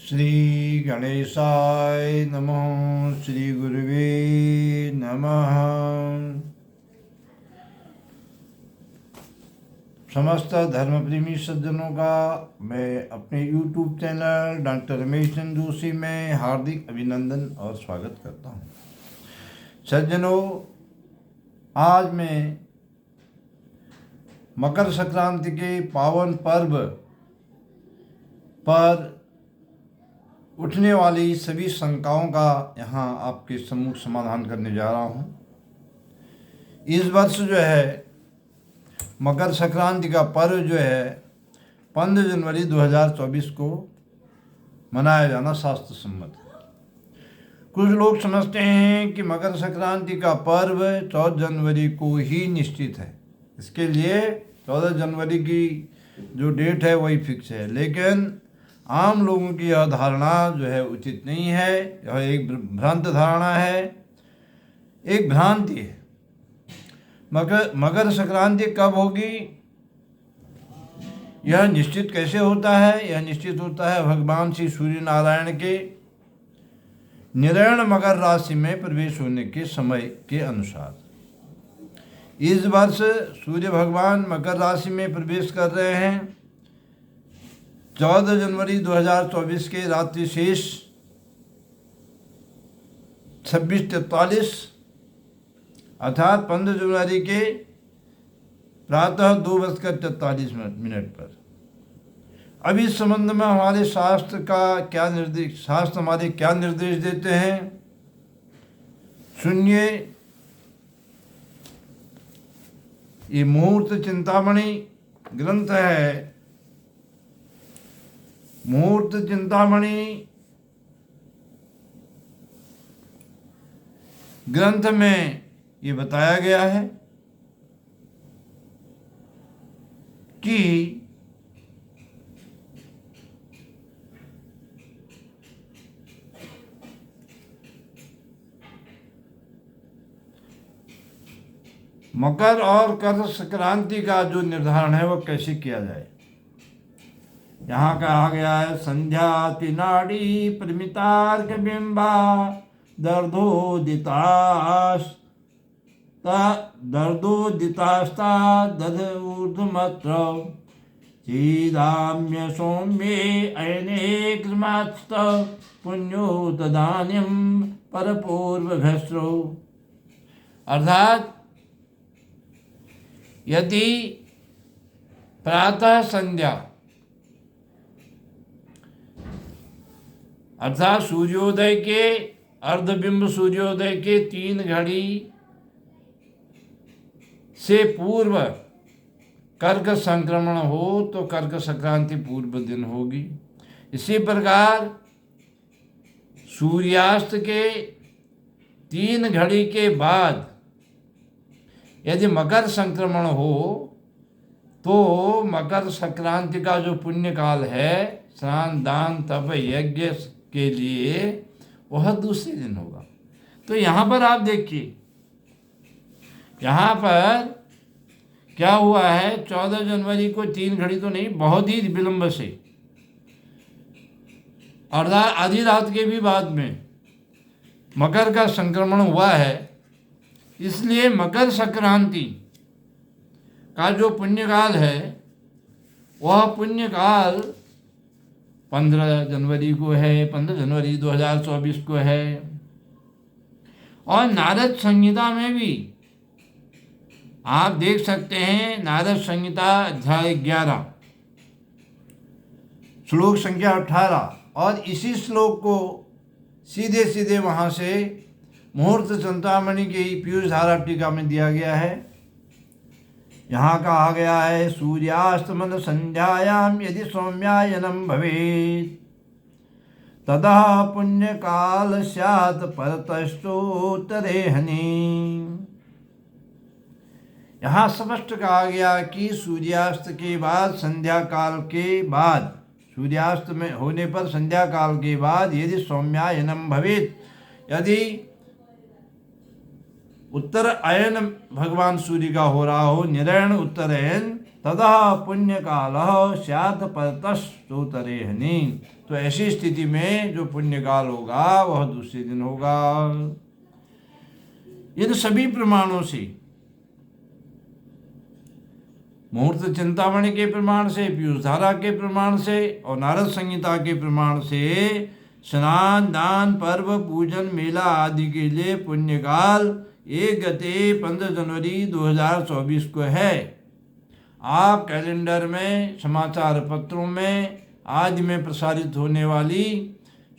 श्री गणेशाय नमः। श्री गुरुवे नमः। समस्त धर्मप्रेमी सज्जनों का मैं अपने YouTube channel doctor Ramesh Chandra Joshi में हार्दिक अभिनंदन और स्वागत करता हूँ। सज्जनों, आज मैं मकर संक्रांति के पावन पर्व पर उठने वाली सभी शंकाओं का यहाँ आपके सम्मुख समाधान करने जा रहा हूँ। इस वर्ष जो है मकर संक्रांति का पर्व जो है 15 जनवरी 2024 को मनाया जाना शास्त्र सम्मत है। कुछ लोग समझते हैं कि मकर संक्रांति का पर्व 14 जनवरी को ही निश्चित है, इसके लिए 14 जनवरी की जो डेट है वही फिक्स है, लेकिन आम लोगों की यह धारणा जो है उचित नहीं है। यह एक भ्रांत धारणा है, एक भ्रांति है। मकर संक्रांति कब होगी, यह निश्चित कैसे होता है? यह निश्चित होता है भगवान श्री सूर्य नारायण के निर्यण मकर राशि में प्रवेश होने के समय के अनुसार। इस वर्ष सूर्य भगवान मकर राशि में प्रवेश कर रहे हैं 14 जनवरी 2024 के रात्रि शेष 26:43 अर्थात 15 जनवरी के प्रातः 2:43 पर। अब इस संबंध में हमारे शास्त्र हमारे क्या निर्देश देते हैं, सुनिए। ये मुहूर्त चिंतामणि ग्रंथ है। मुहूर्त चिंतामणि ग्रंथ में ये बताया गया है कि मकर और कर संक्रांति का जो निर्धारण है वो कैसे किया जाए। यहाँ कहा गया है, संध्या तिनाड़ी प्रमितार्क बिंबा दर्दोदितास्ता दध ऊर्ध्वमत्र चीदाम्य सौम्ये अयने कृमात्स्त पुण्यो तदानीं परपूर्वभस्रो। अर्थात यदि प्रातः संध्या अर्थात सूर्योदय के अर्धबिंब सूर्योदय के 3 घड़ी से पूर्व कर्क संक्रमण हो तो कर्क संक्रांति पूर्व दिन होगी। इसी प्रकार सूर्यास्त के 3 घड़ी के बाद यदि मकर संक्रमण हो तो मकर संक्रांति का जो पुण्य काल है स्नान दान तप यज्ञ के लिए वह दूसरे दिन होगा। तो यहाँ पर आप देखिए, यहाँ पर क्या हुआ है, 14 जनवरी को 3 घड़ी तो नहीं, बहुत ही विलंब से अर्थात आधी रात के भी बाद में मकर का संक्रमण हुआ है। इसलिए मकर संक्रांति का जो पुण्यकाल है वह पुण्यकाल 15 जनवरी को है, 15 जनवरी 2024 को है। और नारद संहिता में भी आप देख सकते हैं, नारद संहिता अध्याय 11 श्लोक संख्या 18, और इसी श्लोक को सीधे सीधे वहाँ से मुहूर्त चिंतामणि की पीयूष धारा टीका में दिया गया है। यहाँ कहा गया है, सूर्यास्तमन संध्यायाम यदि सौम्यायनम भवेत् तदा पुण्य काल स्यात् परतश्चोत्तरे हनि। यहाँ स्पष्ट कहा गया कि सूर्यास्त के बाद संध्या काल के बाद, सूर्यास्त में होने पर संध्या काल के बाद यदि सौम्यायनम भवेत्, यदि उत्तर अयन भगवान सूर्य का हो रहा हो, निरयण उत्तरायण, ततः पुण्य काल स्यात् परतस्तोतरेहनि। तो ऐसी स्थिति में जो पुण्य काल होगा वह दूसरे दिन होगा। इन सभी प्रमाणों से, मुहूर्त चिंतामणि के प्रमाण से, पीयूष धारा के प्रमाण से और नारद संहिता के प्रमाण से स्नान, दान, पर्व, पूजन, मेला आदि के लिए पुण्यकाल 1 गते 15 जनवरी 2024 को है। आप कैलेंडर में, समाचार पत्रों में आदि में प्रसारित होने वाली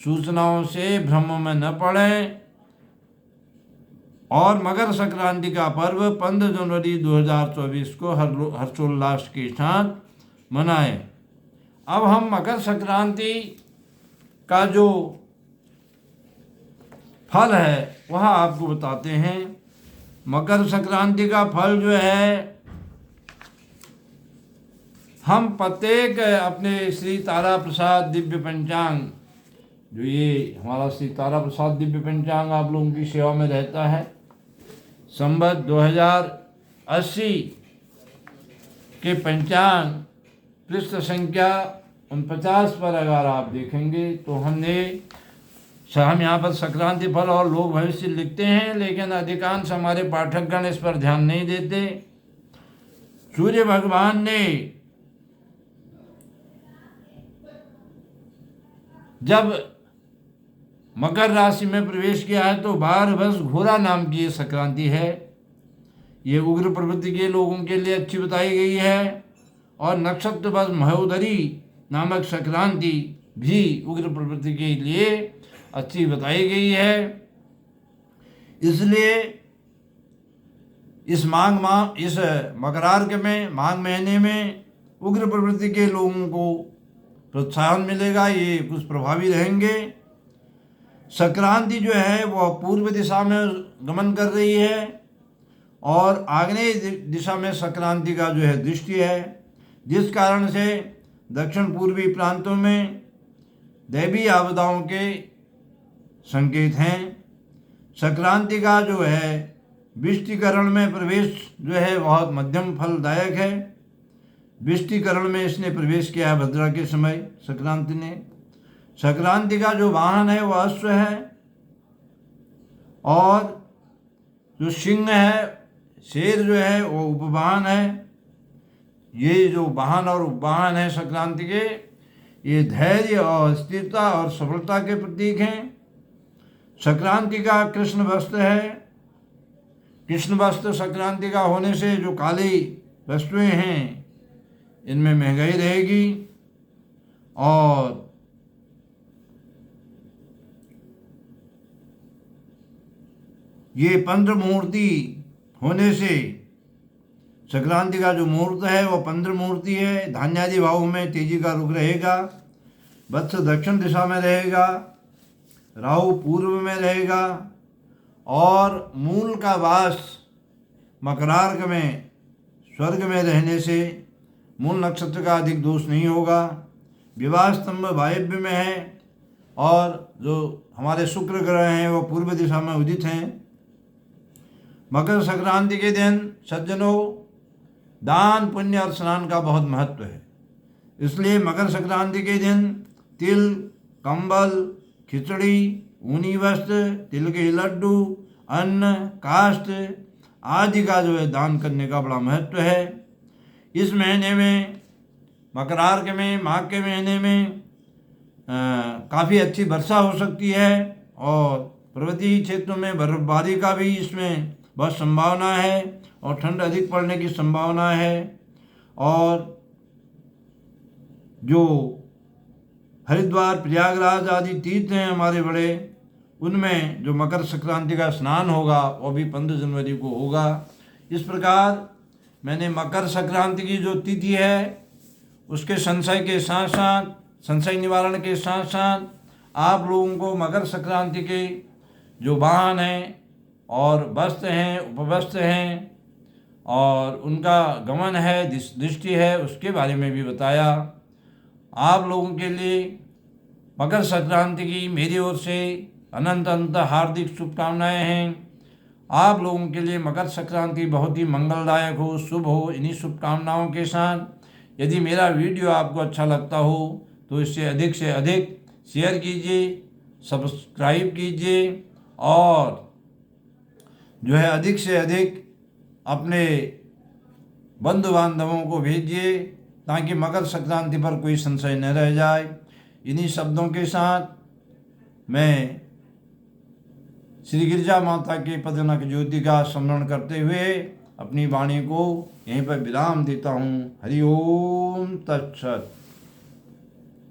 सूचनाओं से भ्रम में न पड़ें और मकर संक्रांति का पर्व 15 जनवरी 2024 को हर्षोल्लास के साथ मनाएं। अब हम मकर संक्रांति का जो फल है वह आपको बताते हैं। मकर संक्रांति का फल जो है, हम प्रत्येक अपने श्री तारा प्रसाद दिव्य पंचांग, जो ये हमारा श्री तारा प्रसाद दिव्य पंचांग आप लोगों की सेवा में रहता है, संवत 2080 के पंचांग पृष्ठ संख्या 49 पर अगर आप देखेंगे तो हम यहाँ पर संक्रांति फल और लोक भविष्य लिखते हैं, लेकिन अधिकांश हमारे पाठकगण इस पर ध्यान नहीं देते। सूर्य भगवान ने जब मकर राशि में प्रवेश किया है तो 12 वर्ष घोरा नाम की ये संक्रांति है। ये उग्र प्रवृत्ति के लोगों के लिए अच्छी बताई गई है और नक्षत्र वर्ष महोदरी नामक संक्रांति भी उग्र प्रवृत्ति के लिए अच्छी बताई गई है। इसलिए इस इस मकरार्क में, माघ महीने में उग्र प्रवृत्ति के लोगों को प्रोत्साहन मिलेगा, ये कुछ प्रभावी रहेंगे। संक्रांति जो है वह पूर्व दिशा में गमन कर रही है और आग्नेय दिशा में संक्रांति का जो है दृष्टि है, जिस कारण से दक्षिण पूर्वी प्रांतों में दैवीय आपदाओं के संकेत हैं। संक्रांति का जो है विष्टिकरण में प्रवेश जो है बहुत मध्यम फलदायक है। विष्टिकरण में इसने प्रवेश किया है भद्रा के समय संक्रांति ने। संक्रांति का जो वाहन है वह अश्व है और जो सिंह है, शेर जो है वो उपवाहन है। ये जो वाहन और उपवाहन है संक्रांति के, ये धैर्य और स्थिरता और सफलता के प्रतीक हैं। संक्रांति का कृष्ण वस्त्र है। कृष्ण वस्त्र संक्रांति का होने से जो काली वस्तुएं हैं इनमें महंगाई रहेगी और ये 15 मुहूर्ती होने से संक्रांति का जो मुहूर्त है वो 15 मुहूर्ती है। धान्यादि भावों में तेजी का रुख रहेगा। वत्स दक्षिण दिशा में रहेगा, राहु पूर्व में रहेगा और मूल का वास मकरार्क में स्वर्ग में रहने से मूल नक्षत्र का अधिक दोष नहीं होगा। विवाह स्तंभ वायव्य में है और जो हमारे शुक्र ग्रह हैं वो पूर्व दिशा में उदित हैं। मकर संक्रांति के दिन सज्जनों, दान, पुण्य और स्नान का बहुत महत्व है। इसलिए मकर संक्रांति के दिन तिल, कंबल, खिचड़ी, ऊनी वस्त्र, तिल के लड्डू, अन्न, काष्ठ आदि का जो है दान करने का बड़ा महत्व है। इस महीने में, मकरार्क में, माघ के महीने में काफ़ी अच्छी वर्षा हो सकती है और पर्वतीय क्षेत्रों में बर्फबारी का भी इसमें बहुत संभावना है और ठंड अधिक पड़ने की संभावना है। और जो हरिद्वार, प्रयागराज आदि तीर्थ हैं हमारे बड़े, उनमें जो मकर संक्रांति का स्नान होगा वो भी 15 जनवरी को होगा। इस प्रकार मैंने मकर संक्रांति की जो तिथि है उसके संशय के साथ साथ, संशय निवारण के साथ साथ आप लोगों को मकर संक्रांति के जो वाहन हैं और वस्त्र हैं, उपवस्त्र हैं और उनका गमन है, दृष्टि है, उसके बारे में भी बताया। आप लोगों के लिए मकर संक्रांति की मेरी ओर से अनंत अनंत हार्दिक शुभकामनाएं हैं। आप लोगों के लिए मकर संक्रांति बहुत ही मंगलदायक हो, शुभ हो। इन्हीं शुभकामनाओं के साथ यदि मेरा वीडियो आपको अच्छा लगता हो तो इसे अधिक से अधिक शेयर कीजिए, सब्सक्राइब कीजिए और जो है अधिक से अधिक अपने बंधु बांधवों को भेजिए ताकि मकर संक्रांति पर कोई संशय न रह जाए। इन्हीं शब्दों के साथ मैं श्री गिरजा माता के पदनक ज्योति का स्मरण करते हुए अपनी वाणी को यहीं पर विराम देता हूँ। हरि ओम तत्सत।